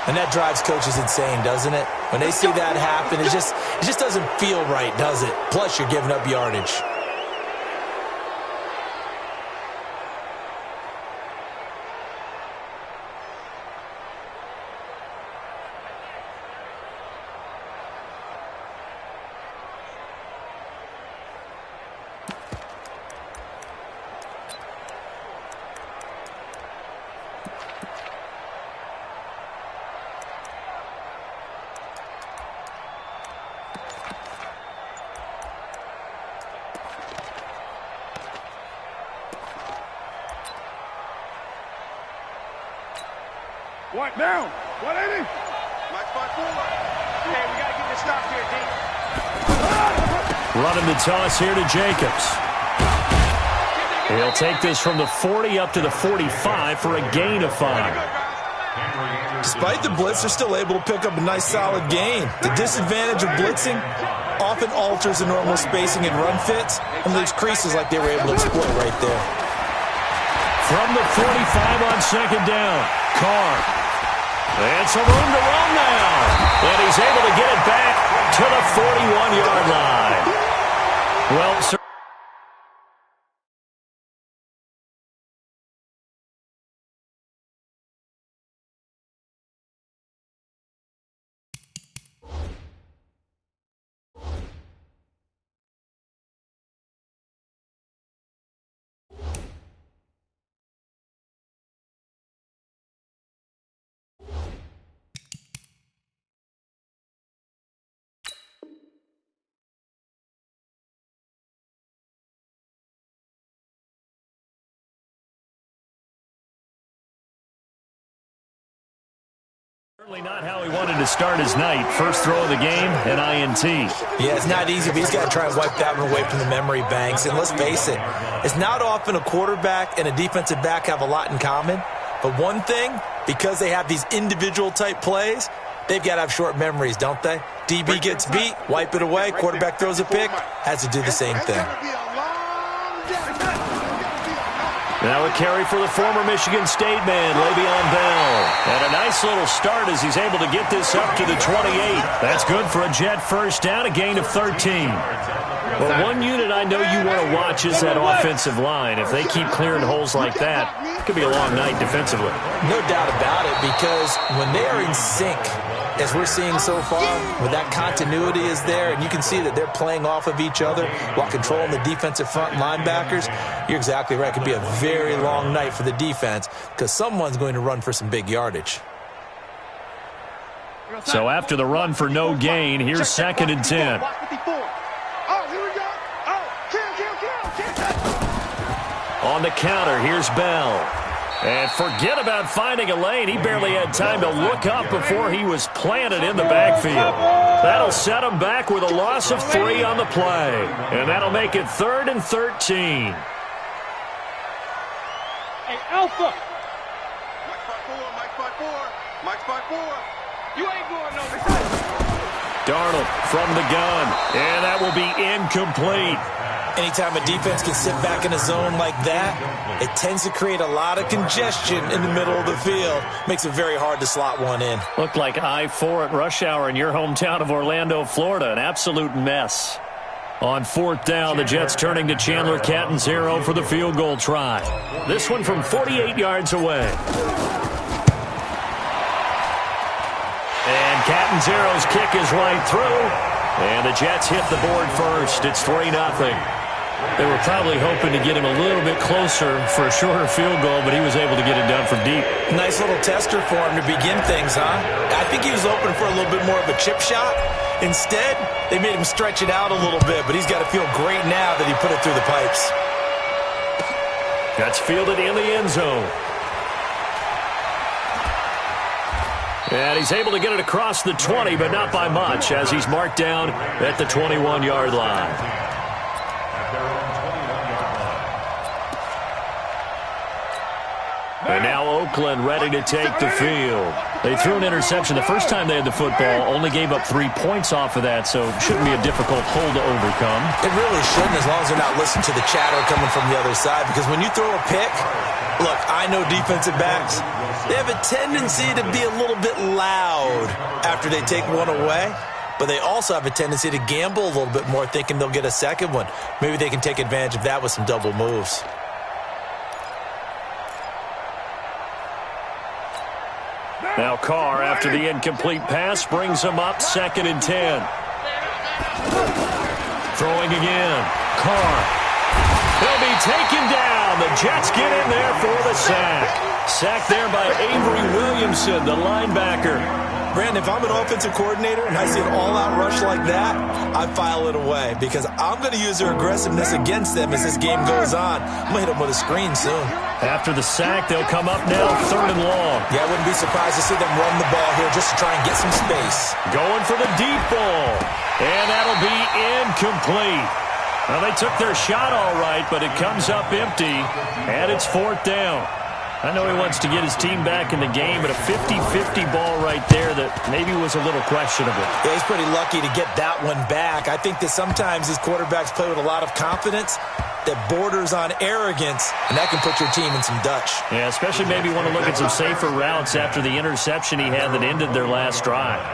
And that drives coaches insane, doesn't it? When they see that happen, it just doesn't feel right, does it? Plus, you're giving up yardage. What now? 180? Mike 5-4. Hey, we got to get this stopped here, D. Running the toss here to Jacobs. He'll take this from the 40 up to the 45 for a gain of 5. Despite the blitz, they're still able to pick up a nice, solid gain. The disadvantage of blitzing often alters the normal spacing and run fits, and leaves creases like they were able to exploit right there. From the 45 on second down, Carr. And some room to run now. And he's able to get it back to the 41-yard line. Well, sir. Certainly not how he wanted to start his night. First throw of the game, an INT. Yeah, it's not easy, but he's got to try and wipe that one away from the memory banks. And let's face it, it's not often a quarterback and a defensive back have a lot in common. But one thing, because they have these individual type plays, they've got to have short memories, don't they? DB gets beat, wipe it away, quarterback throws a pick, has to do the same thing. Now a carry for the former Michigan State man, Le'Veon Bell. And a nice little start as he's able to get this up to the 28. That's good for a Jet first down, a gain of 13. Well, one unit I know you want to watch is that offensive line. If they keep clearing holes like that, it could be a long night defensively. No doubt about it, because when they are in sync, as we're seeing so far, when that continuity is there, and you can see that they're playing off of each other while controlling the defensive front linebackers, you're exactly right. It could be a very long night for the defense because someone's going to run for some big yardage. So after the run for no gain, here's second and 10. On the counter, here's Bell. And forget about finding a lane. He barely had time to look up before he was planted in the backfield. That'll set him back with a loss of 3 on the play. And that'll make it 3rd and 13. Hey, Alpha! Mike 5-4, Mike 5-4, Mike 5-4. You ain't going nowhere. Darnold from the gun. And that will be incomplete. Anytime a defense can sit back in a zone like that, it tends to create a lot of congestion in the middle of the field. Makes it very hard to slot one in. Looked like I-4 at rush hour in your hometown of Orlando, Florida. An absolute mess. On 4th down, the Jets turning to Chandler Catanzaro for the field goal try. This one from 48 yards away. And Catanzaro's kick is right through. And the Jets hit the board first. It's 3-0. They were probably hoping to get him a little bit closer for a shorter field goal, but he was able to get it done from deep. Nice little tester for him to begin things, huh? I think he was hoping for a little bit more of a chip shot. Instead, they made him stretch it out a little bit, but he's got to feel great now that he put it through the pipes. That's fielded in the end zone. And he's able to get it across the 20, but not by much, as he's marked down at the 21-yard line. And now Oakland ready to take the field. They threw an interception the first time they had the football, only gave up 3 points off of that, so it shouldn't be a difficult hole to overcome. It really shouldn't, as long as they're not listening to the chatter coming from the other side, because when you throw a pick, look, I know defensive backs, they have a tendency to be a little bit loud after they take one away, but they also have a tendency to gamble a little bit more, thinking they'll get a second one. Maybe they can take advantage of that with some double moves. Now Carr, after the incomplete pass, brings him up 2nd and 10. Throwing again. Carr. He'll be taken down. The Jets get in there for the sack. Sacked there by Avery Williamson, the linebacker. Brandon, if I'm an offensive coordinator and I see an all-out rush like that, I file it away because I'm going to use their aggressiveness against them as this game goes on. I'm going to hit them with a screen soon. After the sack, they'll come up now 3rd and long. Yeah, I wouldn't be surprised to see them run the ball here just to try and get some space. Going for the deep ball. And that'll be incomplete. Well, they took their shot all right, but it comes up empty, and it's 4th down. I know he wants to get his team back in the game, but a 50-50 ball right there that maybe was a little questionable. Yeah, he's pretty lucky to get that one back. I think that sometimes these quarterbacks play with a lot of confidence that borders on arrogance, and that can put your team in some Dutch. Yeah, especially maybe want to look at some safer routes after the interception he had that ended their last drive.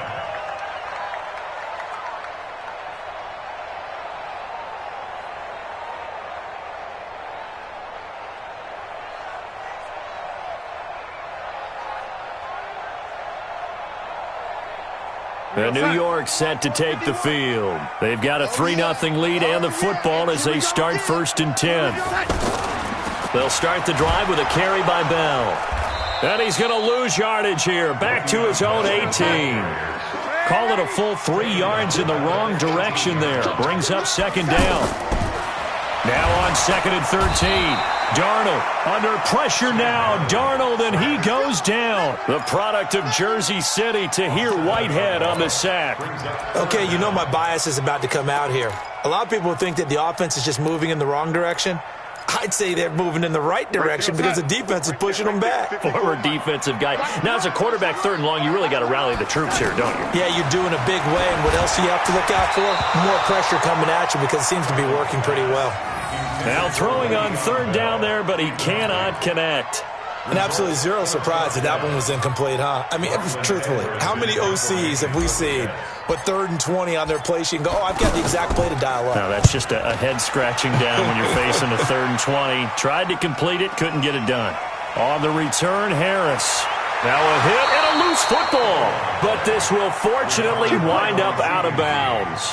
The New York set to take the field. They've got a 3-0 lead and the football as they start 1st and 10. They'll start the drive with a carry by Bell. And he's going to lose yardage here. Back to his own 18. Call it a full 3 yards in the wrong direction there. Brings up 2nd down. Now on 2nd and 13. Darnold under pressure now. Darnold, and he goes down. The product of Jersey City, Tahir Whitehead on the sack. Okay, you know my bias is about to come out here. A lot of people think that the offense is just moving in the wrong direction. I'd say they're moving in the right direction because the defense is pushing them back. Former defensive guy. Now, as a quarterback 3rd and long, you really got to rally the troops here, don't you? Yeah, you're doing a big way, and what else do you have to look out for? More pressure coming at you because it seems to be working pretty well. Now throwing on 3rd down there, but he cannot connect. And absolutely zero surprise that that one was incomplete, huh? I mean, truthfully, how many OCs have we seen with 3rd and 20 on their play sheet and go, oh, I've got the exact play to dial up? No, that's just a head-scratching down when you're facing a 3rd and 20. Tried to complete it, couldn't get it done. On the return, Harris. Now a hit and a loose football. But this will fortunately wind up out of bounds.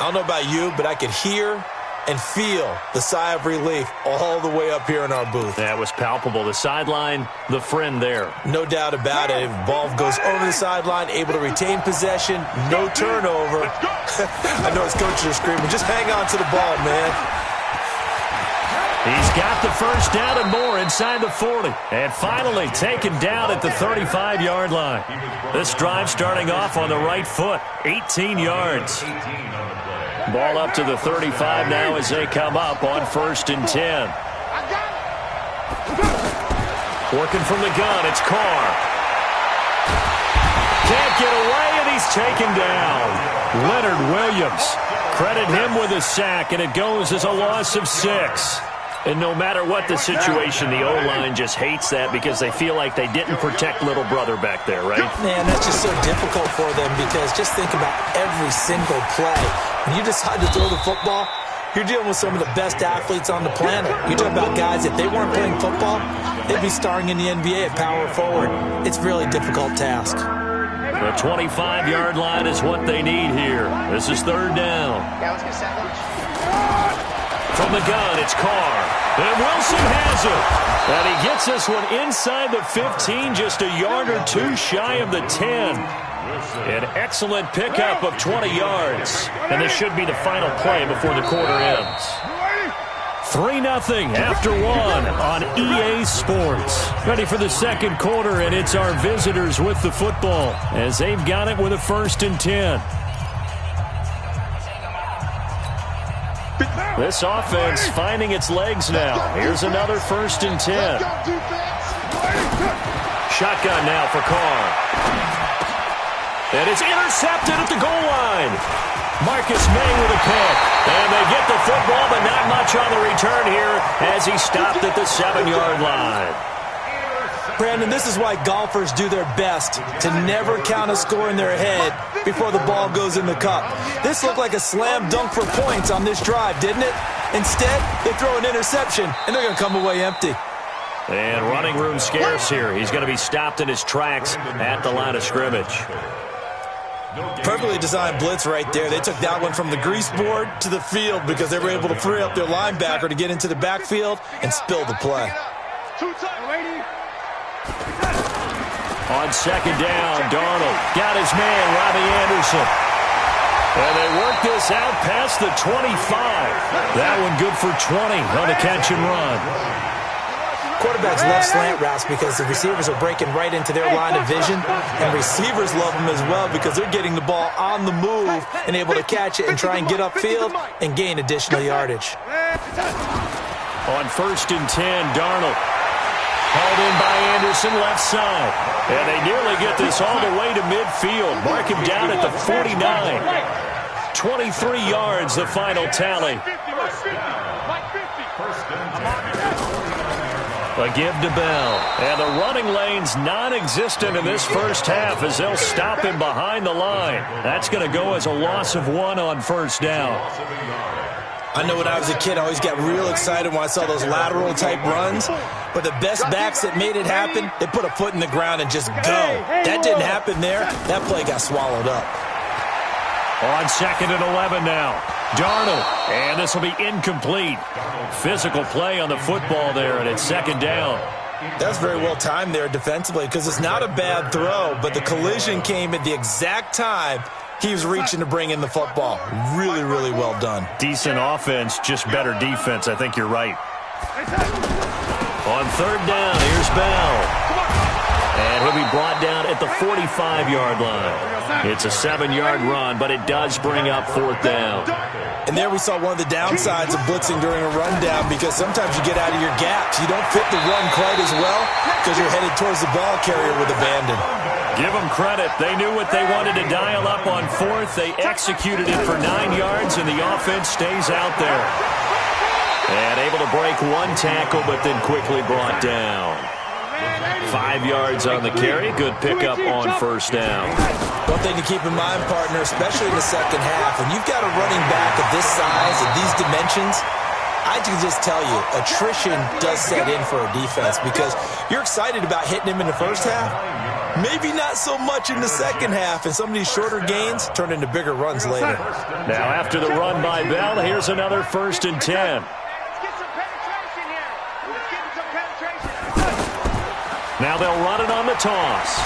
I don't know about you, but I could hear and feel the sigh of relief all the way up here in our booth. That was palpable. The sideline, the friend there. No doubt about it. Ball goes over the sideline, able to retain possession, no turnover. I know his coaches are screaming, just hang on to the ball, man. He's got the 1st down and more inside the 40. And finally taken down at the 35-yard line. This drive starting off on the right foot, 18 yards. Ball up to the 35 now as they come up on 1st and 10. Working from the gun, it's Carr. Can't get away, and he's taken down. Leonard Williams. Credit him with a sack, and it goes as a loss of 6. And no matter what the situation, the O-line just hates that because they feel like they didn't protect little brother back there, right? Man, that's just so difficult for them because just think about every single play. When you decide to throw the football, you're dealing with some of the best athletes on the planet. You talk about guys, if they weren't playing football, they'd be starring in the NBA at power forward. It's a really difficult task. The 25-yard line is what they need here. This is 3rd down. Yeah, let's get set. From the gun, it's Carr. And Wilson has it. And he gets this one inside the 15, just a yard or 2 shy of the 10. An excellent pickup of 20 yards. And this should be the final play before the quarter ends. 3-0 after 1 on EA Sports. Ready for the 2nd quarter, and it's our visitors with the football as they've got it with a 1st and 10. This offense finding its legs now. Here's another 1st and 10. shotgun now for Carr. And it's intercepted at the goal line. Marcus May with a pick. And they get the football, but not much on the return here as he stopped at the 7-yard line. Brandon, this is why golfers do their best to never count a score in their head before the ball goes in the cup. This looked like a slam dunk for points on this drive, didn't it? Instead, they throw an interception, and they're going to come away empty. And running room scarce here. He's going to be stopped in his tracks at the line of scrimmage. Perfectly designed blitz right there. They took that one from the grease board to the field because they were able to free up their linebacker to get into the backfield and spill the play. On second down, Darnold got his man, Robbie Anderson. And they work this out past the 25. That one good for 20 on the catch and run. Quarterbacks love slant routes because the receivers are breaking right into their line of vision, and receivers love them as well because they're getting the ball on the move and able to catch it and try and get upfield and gain additional yardage. On 1st and 10, Darnold. Hauled in by Anderson, left side. And they nearly get this all the way to midfield. Mark him down at the 49. 23 yards, the final tally. A give to Bell. And the running lane's non-existent in this first half as they'll stop him behind the line. That's going to go as a loss of 1 on 1st down. I know when I was a kid, I always got real excited when I saw those lateral-type runs. But the best backs that made it happen, they put a foot in the ground and just go. That didn't happen there. That play got swallowed up. On 2nd and 11 now. Darnold. And this will be incomplete. Physical play on the football there, and it's 2nd down. That's very well timed there defensively because it's not a bad throw, but the collision came at the exact time he was reaching to bring in the football. Really, really well done. Decent offense, just better defense. I think you're right. On 3rd down, here's Bell. And he'll be brought down at the 45-yard line. It's a 7-yard run, but it does bring up 4th down. And there we saw one of the downsides of blitzing during a rundown because sometimes you get out of your gaps. You don't fit the run quite as well because you're headed towards the ball carrier with abandon. Give them credit. They knew what they wanted to dial up on 4th. They executed it for 9 yards, and the offense stays out there. And able to break 1 tackle, but then quickly brought down. 5 yards on the carry. Good pickup on 1st down. One thing to keep in mind, partner, especially in the second half, when you've got a running back of this size and these dimensions, I can just tell you, attrition does set in for a defense because you're excited about hitting him in the first half. Maybe not so much in the second half, and some of these shorter gains turn into bigger runs later. Now after the run by Bell, here's another 1st and 10. Now they'll run it on the toss.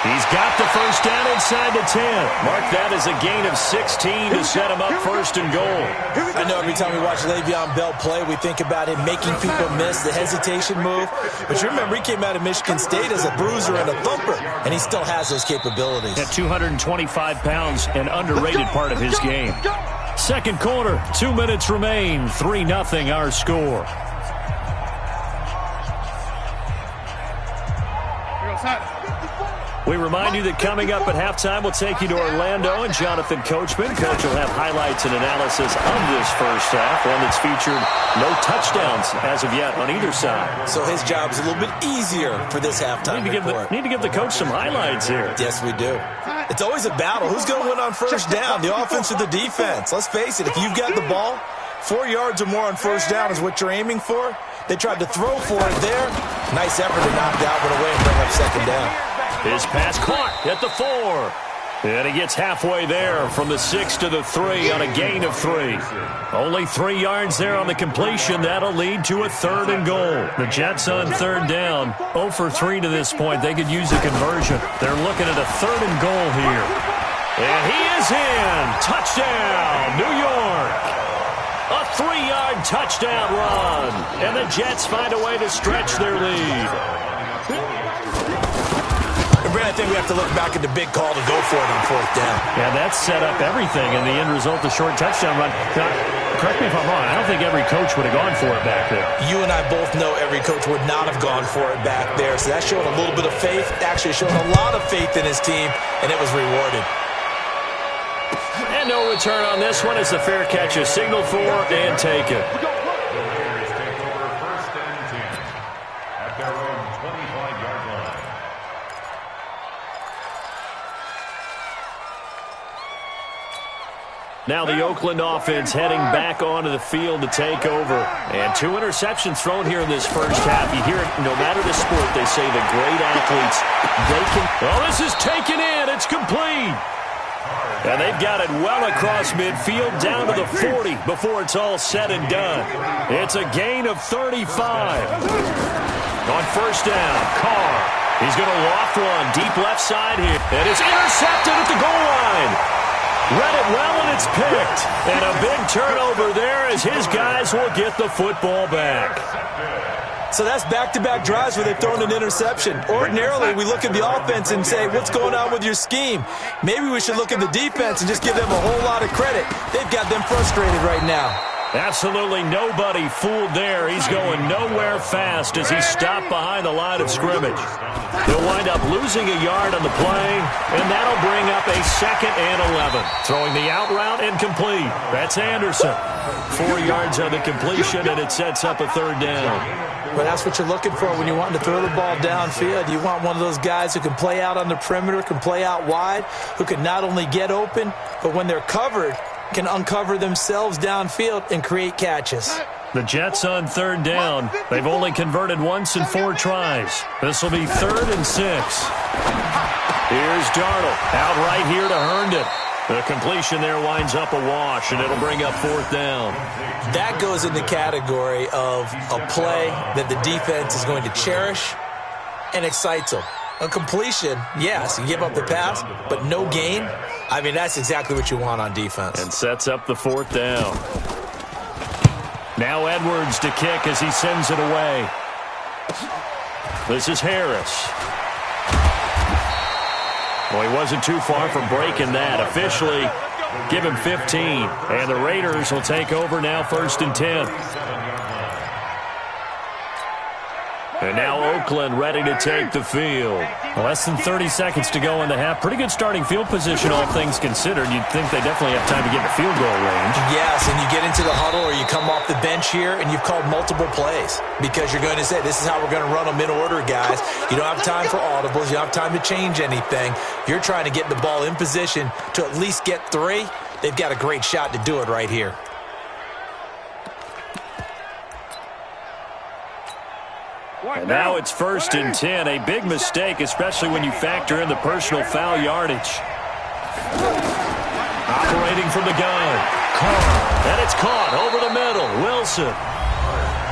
He's got the 1st down inside the 10. Mark that as a gain of 16 to set him up 1st and goal. I know every time we watch Le'Veon Bell play, we think about him making people miss the hesitation move. But you remember, he came out of Michigan State as a bruiser and a thumper, and he still has those capabilities. At 225 pounds, an underrated part of his game. Second quarter, 2 minutes remain, 3-0 our score. We remind you that coming up at halftime, we'll take you to Orlando and Jonathan Coachman. Coach will have highlights and analysis of this first half, one that's featured no touchdowns as of yet on either side. So his job is a little bit easier for this halftime report. Need to give the coach some highlights here. Yes, we do. It's always a battle. Who's going to win on 1st down, the offense or the defense? Let's face it, if you've got the ball, 4 yards or more on 1st down is what you're aiming for. They tried to throw for it there. Nice effort to knock that one away and bring up 2nd down. His pass caught at the 4. And he gets halfway there from the 6 to the 3 on a gain of 3. Only 3 yards there on the completion. That'll lead to a 3rd and goal. The Jets on 3rd down. 0 for 3 to this point. They could use a conversion. They're looking at a 3rd and goal here. And he is in. Touchdown, New York. A 3-yard touchdown run. And the Jets find a way to stretch their lead. Brad, I think we have to look back at the big call to go for it on fourth down. Yeah, that set up everything, and the end result, the short touchdown run. Now, correct me if I'm wrong, I don't think every coach would have gone for it back there. You and I both know every coach would not have gone for it back there, so that showed a little bit of faith. Actually showed a lot of faith in his team, and it was rewarded. And no return on this one as the fair catch is signaled for and taken. Now the Oakland offense heading back onto the field to take over. And 2 interceptions thrown here in this first half. You hear it, no matter the sport, they say the great athletes, they can... Well, this is taken in. It's complete. And they've got it well across midfield down to the 40 before it's all said and done. It's a gain of 35. On first down, Carr. He's going to loft one deep left side here. And it's intercepted at the goal line. Read it well, and it's picked. And a big turnover there as his guys will get the football back. So that's back-to-back drives where they've thrown an interception. Ordinarily, we look at the offense and say, what's going on with your scheme? Maybe we should look at the defense and just give them a whole lot of credit. They've got them frustrated right now. Absolutely nobody fooled there. He's going nowhere fast as he's stopped behind the line of scrimmage. He'll wind up losing a yard on the play, and that'll bring up a 2nd and 11. Throwing the out route and complete. That's Anderson. 4 yards on the completion, and it sets up a 3rd down. But that's what you're looking for when you're wanting to throw the ball downfield. You want one of those guys who can play out on the perimeter, can play out wide, who can not only get open, but when they're covered, can uncover themselves downfield and create catches. The Jets on 3rd down. They've only converted once in 4 tries. This will be 3rd and 6. Here's Darnold out right here to Herndon. The completion there winds up a wash, and it'll bring up 4th down. That goes in the category of a play that the defense is going to cherish and excites them. A completion, yes, you give up the pass, but no gain. I mean, that's exactly what you want on defense. And sets up the 4th down. Now Edwards to kick as he sends it away. This is Harris. Well, he wasn't too far from breaking that. Officially, give him 15. And the Raiders will take over now 1st and 10. And now Oakland ready to take the field. Less than 30 seconds to go in the half. Pretty good starting field position, all things considered. You'd think they definitely have time to get in the field goal range. Yes, and you get into the huddle or you come off the bench here and you've called multiple plays because you're going to say, this is how we're going to run them in order, guys. You don't have time for audibles. You don't have time to change anything. You're trying to get the ball in position to at least get 3. They've got a great shot to do it right here. And now it's 1st and 10. A big mistake, especially when you factor in the personal foul yardage. Operating from the gun. Carr. And it's caught over the middle. Wilson.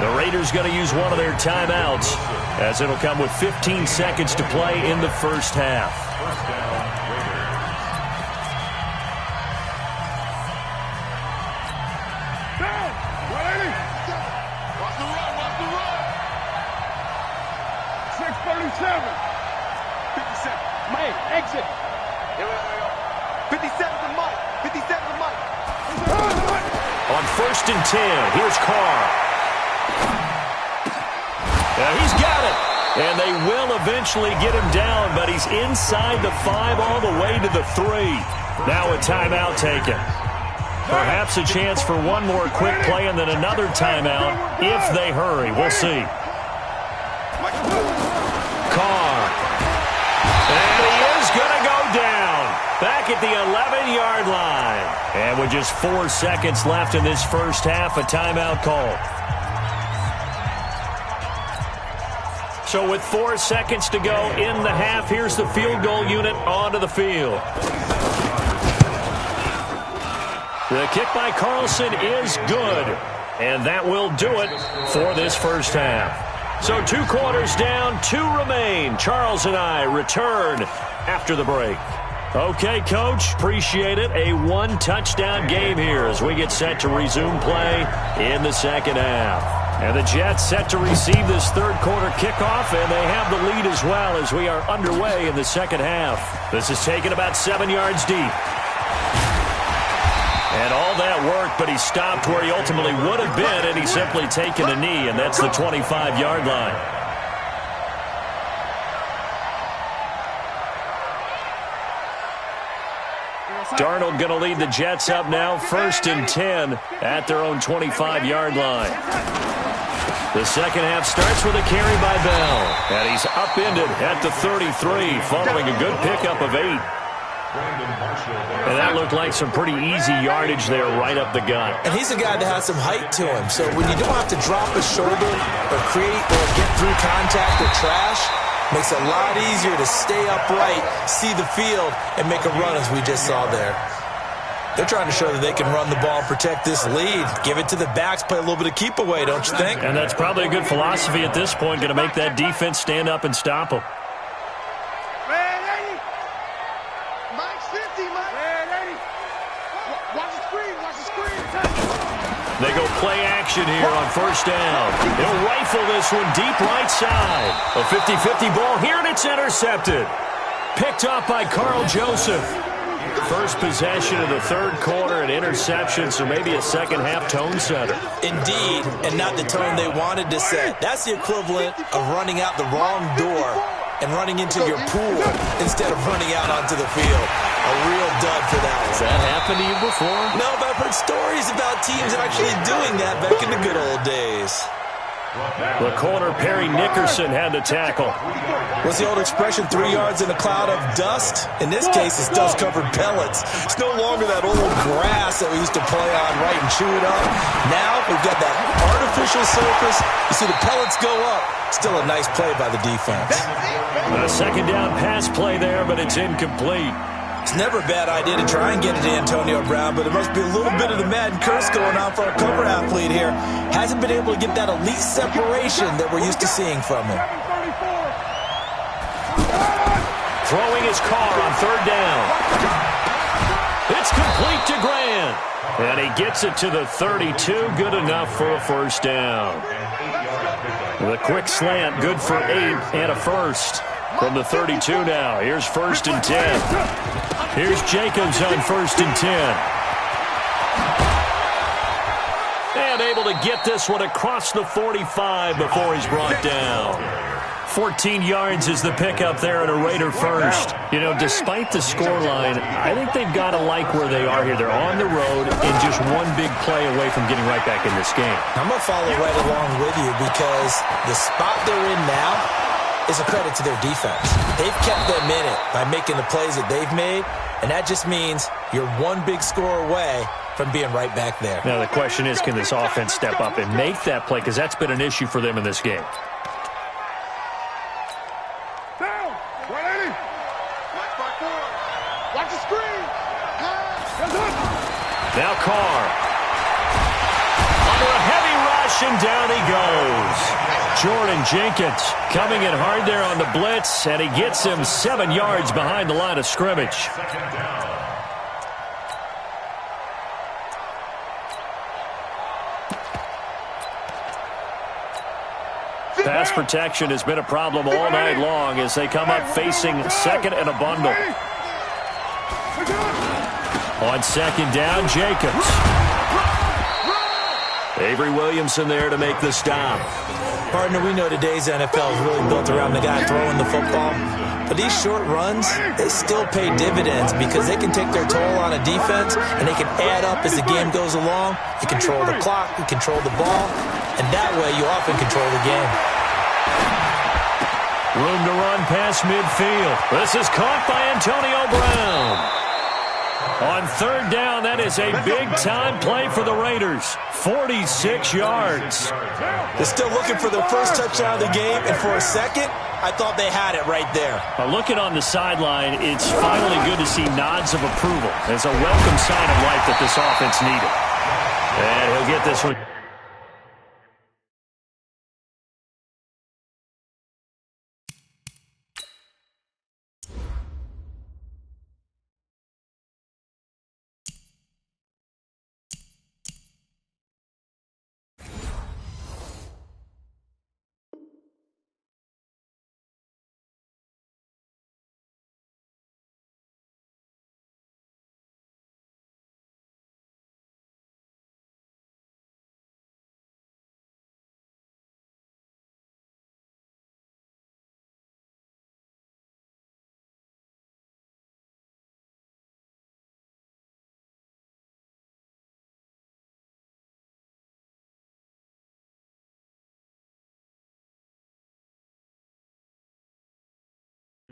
The Raiders going to use one of their timeouts as it'll come with 15 seconds to play in the first half. Exit. 57 to Mike. 57 to Mike. On 1st and 10, here's Carr. Now he's got it. And they will eventually get him down, but he's inside the 5 all the way to the 3. Now a timeout taken. Perhaps a chance for one more quick play and then another timeout if they hurry. We'll see. Carr. And he is going to go down. Back at the 11-yard line. And with just 4 seconds left in this first half, a timeout call. So with 4 seconds to go in the half, here's the field goal unit onto the field. The kick by Carlson is good. And that will do it for this first half. So 2 quarters down, 2 remain. Charles and I return after the break. Okay, Coach, appreciate it. A 1-touchdown game here as we get set to resume play in the second half. And the Jets set to receive this third quarter kickoff, and they have the lead as well as we are underway in the second half. This is taken about 7 yards deep. And all that work, but he stopped where he ultimately would have been, and he's simply taken a knee, and that's the 25-yard line. Darnold going to lead the Jets up now, 1st and 10 at their own 25-yard line. The second half starts with a carry by Bell, and he's upended at the 33 following a good pickup of 8. And that looked like some pretty easy yardage there right up the gut. And he's a guy that has some height to him, so when you don't have to drop a shoulder or create or get through contact or trash, makes it a lot easier to stay upright, see the field, and make a run as we just saw there. They're trying to show that they can run the ball and protect this lead. Give it to the backs, play a little bit of keep away, don't you think? And that's probably a good philosophy at this point, going to make that defense stand up and stop them. They go play action here on first down. He'll rifle this one deep right side. A 50-50 ball here, and it's intercepted. Picked up by Carl Joseph. First possession of the third quarter, an interception, so maybe a second-half tone setter. Indeed, and not the tone they wanted to set. That's the equivalent of running out the wrong door and running into your pool instead of running out onto the field. A real dud for that one. Has that happened to you before? No, but I've heard stories about teams actually doing that back in the good old days. The corner, Perry Nickerson, had the tackle. What's the old expression, 3 yards in a cloud of dust? In this case, it's dust-covered pellets. It's no longer that old grass that we used to play on, right, and chew it up. Now we've got that artificial surface. You see the pellets go up. Still a nice play by the defense. A second down pass play there, but it's incomplete. It's never a bad idea to try and get it to Antonio Brown, but there must be a little bit of the Madden curse going on for our cover athlete here. Hasn't been able to get that elite separation that we're used to seeing from him. Throwing his car on third down. It's complete to Grant. And he gets it to the 32. Good enough for a first down. The quick slant, good for 8 and a first. From the 32 now. Here's 1st and 10. Here's Jacobs on 1st and 10. And able to get this one across the 45 before he's brought down. 14 yards is the pickup there and a Raider first. You know, despite the scoreline, I think they've got to like where they are here. They're on the road and just one big play away from getting right back in this game. I'm going to follow right along with you because the spot they're in now is a credit to their defense. They've kept them in it by making the plays that they've made, and that just means you're one big score away from being right back there. Now the question is, can this offense step up and make that play? Because that's been an issue for them in this game. Down, 180. Watch the screen. Now Carr. Under a heavy rush, and down he goes. Jordan Jenkins coming in hard there on the blitz, and he gets him 7 yards behind the line of scrimmage. Pass protection has been a problem all night long as they come up facing second and a bundle. On second down, Jacobs. Avery Williamson there to make the stop. Partner, we know today's NFL is really built around the guy throwing the football. But these short runs, they still pay dividends because they can take their toll on a defense and they can add up as the game goes along. You control the clock, you control the ball, and that way you often control the game. Room to run past midfield. This is caught by Antonio Brown. On third down, that is a big-time play for the Raiders. 46 yards. They're still looking for their first touchdown of the game, and for a second, I thought they had it right there. Looking on the sideline, it's finally good to see nods of approval. It's a welcome sign of life that this offense needed. And he'll get this one.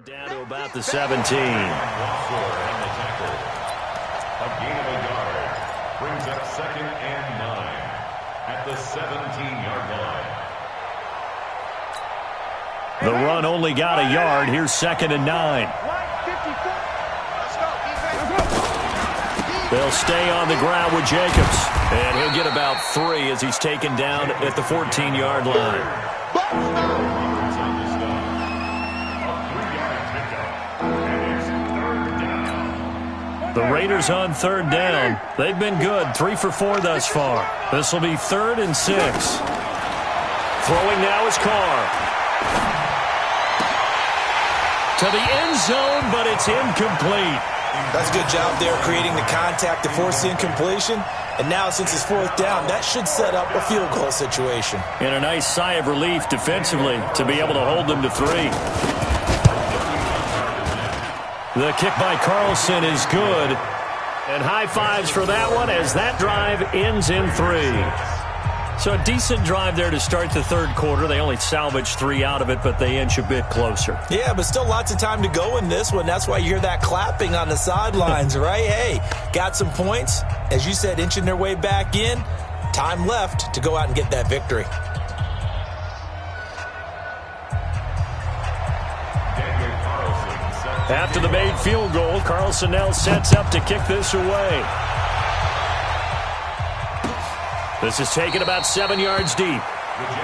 Down to about the 17. A gain of a yard brings up 2nd and 9 at the 17-yard line. The run only got a yard. Here's 2nd and 9. They'll stay on the ground with Jacobs. And he'll get about 3 as he's taken down at the 14-yard line. The Raiders on 3rd down. They've been good, 3 for 4 thus far. This will be 3rd and 6. Throwing now is Carr. To the end zone, but it's incomplete. That's a good job there creating the contact to force the incompletion. And now since it's 4th down, that should set up a field goal situation. And a nice sigh of relief defensively to be able to hold them to 3. The kick by Carlson is good. And high fives for that one as that drive ends in 3. So a decent drive there to start the 3rd quarter. They only salvaged 3 out of it, but they inch a bit closer. Yeah, but still lots of time to go in this one. That's why you hear that clapping on the sidelines, right? Hey, got some points. As you said, inching their way back in. Time left to go out and get that victory. After the made field goal, Carlson now sets up to kick this away. This is taken about 7 yards deep.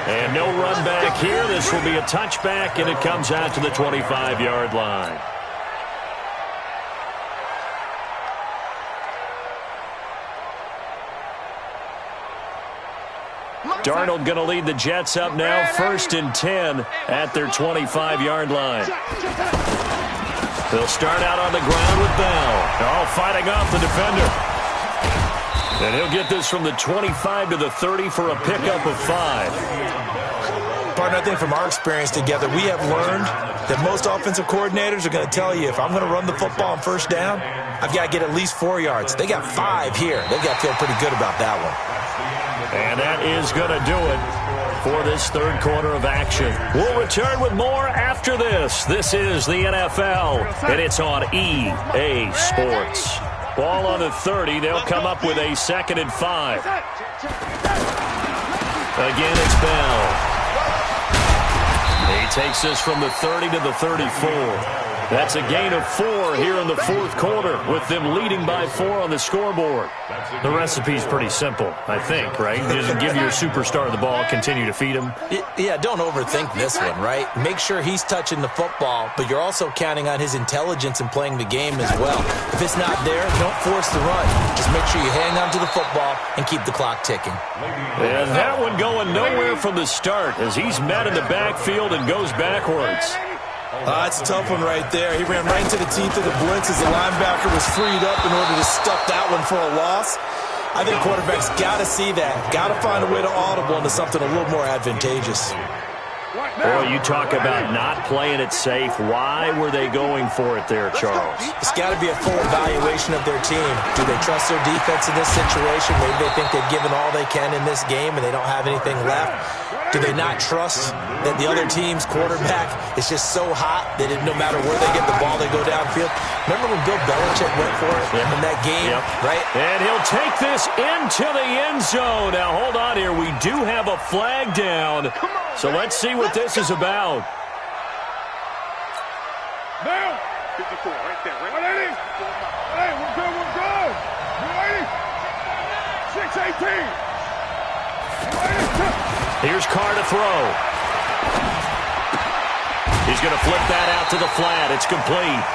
And no run back here. This will be a touchback, and it comes out to the 25-yard line. Darnold going to lead the Jets up now, 1st and 10 at their 25-yard line. They'll start out on the ground with Bell. All fighting off the defender. And he'll get this from the 25 to the 30 for a pickup of 5. Partner, I think from our experience together, we have learned that most offensive coordinators are going to tell you, if I'm going to run the football on 1st down, I've got to get at least 4 yards. They got 5 here. They've got to feel pretty good about that one. And that is going to do it for this 3rd quarter of action. We'll return with more after this. This is the NFL, and it's on EA Sports. Ball on the 30. They'll come up with a 2nd and 5. Again, it's Bell. He takes this from the 30 to the 34. That's a gain of 4 here in the 4th quarter, with them leading by 4 on the scoreboard. The recipe's pretty simple, I think, right? Just give your superstar the ball, continue to feed him. Yeah, don't overthink this one, right? Make sure he's touching the football, but you're also counting on his intelligence in playing the game as well. If it's not there, don't force the run. Just make sure you hang on to the football and keep the clock ticking. And that one going nowhere from the start as he's met in the backfield and goes backwards. That's a tough one right there. He ran right into the teeth of the blitz as the linebacker was freed up in order to stuff that one for a loss. I think quarterbacks got to see that. Got to find a way to audible into something a little more advantageous. Boy, you talk about not playing it safe. Why were they going for it there, Charles? It's got to be a full evaluation of their team. Do they trust their defense in this situation? Maybe they think they've given all they can in this game and they don't have anything left. Do they not trust that the other team's quarterback is just so hot that no matter where they get the ball, they go downfield? Remember when Bill Belichick went for it in that game, right? And he'll take this into the end zone. Now, hold on here. We do have a flag down. So let's see what this is about. Now, 54, right there. Right. Hey, we're good. You ready? 6-18. Here's Carr to throw. He's going to flip that out to the flat. It's complete.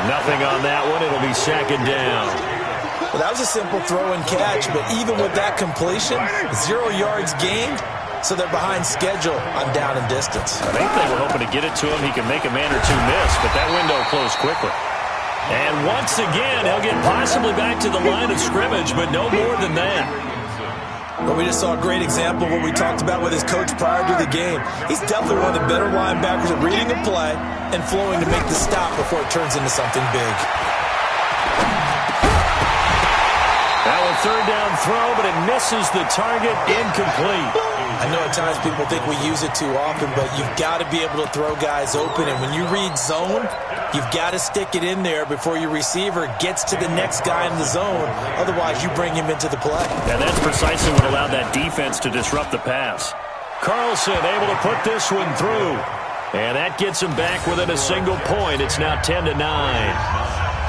Nothing on that one. It'll be 2nd down. Well, that was a simple throw and catch, but even with that completion, 0 yards gained, so they're behind schedule on down and distance. I think they were hoping to get it to him. He can make a man or two miss, but that window closed quickly. And once again, he'll get possibly back to the line of scrimmage, but no more than that. But we just saw a great example of what we talked about with his coach prior to the game. He's definitely one of the better linebackers at reading a play and flowing to make the stop before it turns into something big. Now a third down throw, but it misses the target, incomplete. I know at times people think we use it too often, but you've got to be able to throw guys open. And when you read zone, you've got to stick it in there before your receiver gets to the next guy in the zone. Otherwise, you bring him into the play. And that's precisely what allowed that defense to disrupt the pass. Carlson able to put this one through. And that gets him back within a single point. It's now 10-9.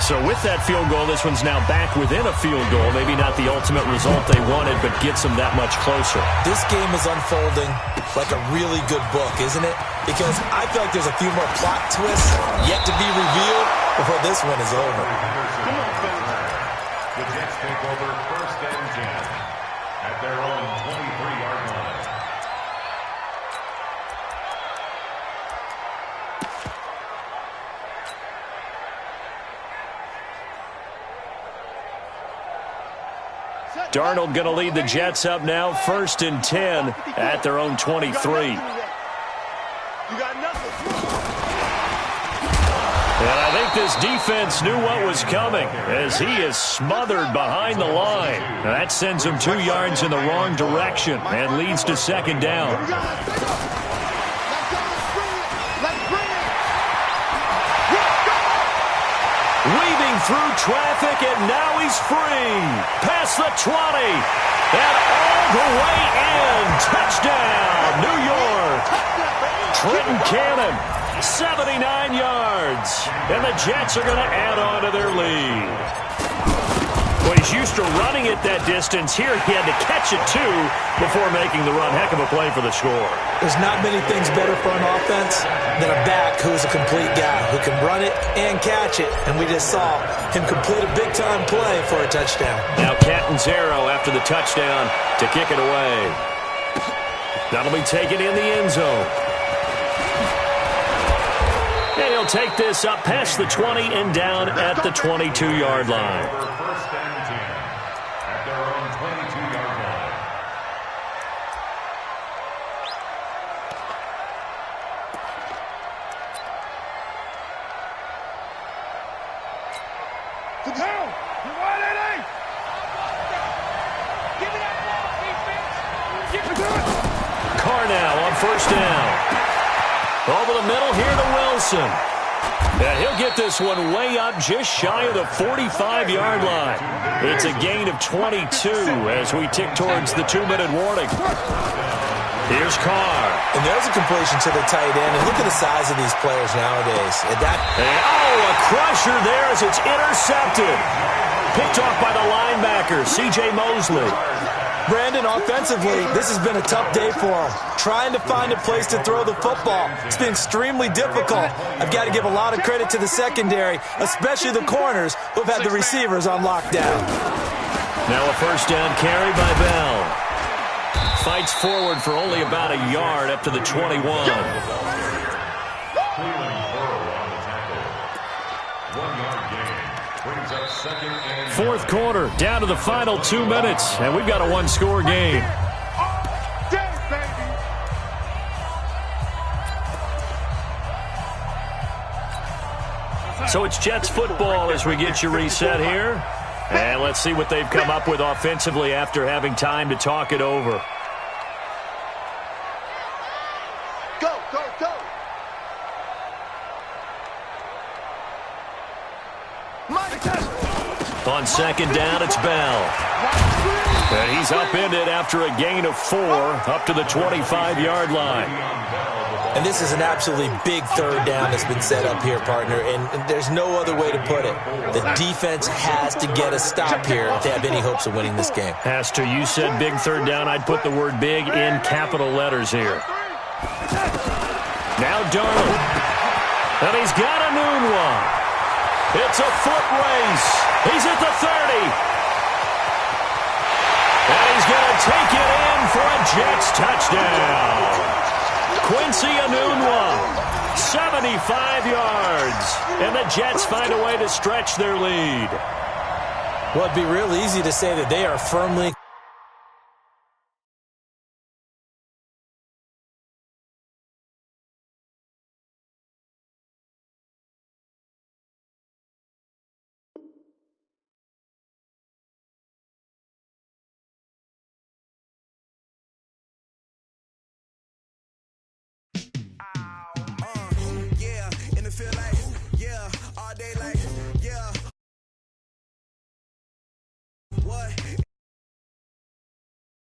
So with that field goal, this one's now back within a field goal. Maybe not the ultimate result they wanted, but gets them that much closer. This game is unfolding like a really good book, isn't it? Because I feel like there's a few more plot twists yet to be revealed before this one is over. The Jets take over 1st and 10 at their own 23-yard line. Darnold going to lead the Jets up now, 1st and 10 at their own 23. You got nothing. And I think this defense knew what was coming as he is smothered behind the line. Now that sends him 2 yards in the wrong direction and leads to 2nd down. Weaving through traffic, and now he's free. Past the 20. And all the way in. Touchdown, New York. Trenton Cannon, 79 yards. And the Jets are going to add on to their lead. Well, he's used to running it that distance. Here he had to catch it, too, before making the run. Heck of a play for the score. There's not many things better for an offense than a back who is a complete guy who can run it and catch it. And we just saw him complete a big-time play for a touchdown. Now Catanzaro after the touchdown to kick it away. That'll be taken in the end zone. And he'll take this up past the 20 and down at the 22-yard line. First and 10 at their own 22-yard line. Down. Wide at 8. Give me that ball, defense. Give it to it. Carr now on 1st down. Over the middle here to Wilson. And he'll get this one way up just shy of the 45-yard line. It's a gain of 22 as we tick towards the 2-minute warning. Here's Carr. And there's a completion to the tight end. And look at the size of these players nowadays. And a crusher there as it's intercepted. Picked off by the linebacker, C.J. Mosley. Brandon, offensively, this has been a tough day for him. Trying to find a place to throw the football. It's been extremely difficult. I've got to give a lot of credit to the secondary, especially the corners who have had the receivers on lockdown. Now a 1st down carry by Bell. Fights forward for only about a yard up to the 21. Fourth quarter, down to the final 2 minutes, and we've got a one-score game. So it's Jets football as we get you reset here. And let's see what they've come up with offensively after having time to talk it over. Go, go, go. On 2nd down, it's Bell. And he's upended after a gain of 4 up to the 25-yard line. And this is an absolutely big 3rd down that's been set up here, partner, and there's no other way to put it. The defense has to get a stop here if they have any hopes of winning this game. Has to. You said big 3rd down. I'd put the word big in capital letters here. Now Darnold. And he's got a noon one. It's a foot race. He's at the 30. And he's going to take it in for a Jets touchdown. Quincy Enunwa, 75 yards. And the Jets find a way to stretch their lead. Well, it'd be real easy to say that they are firmly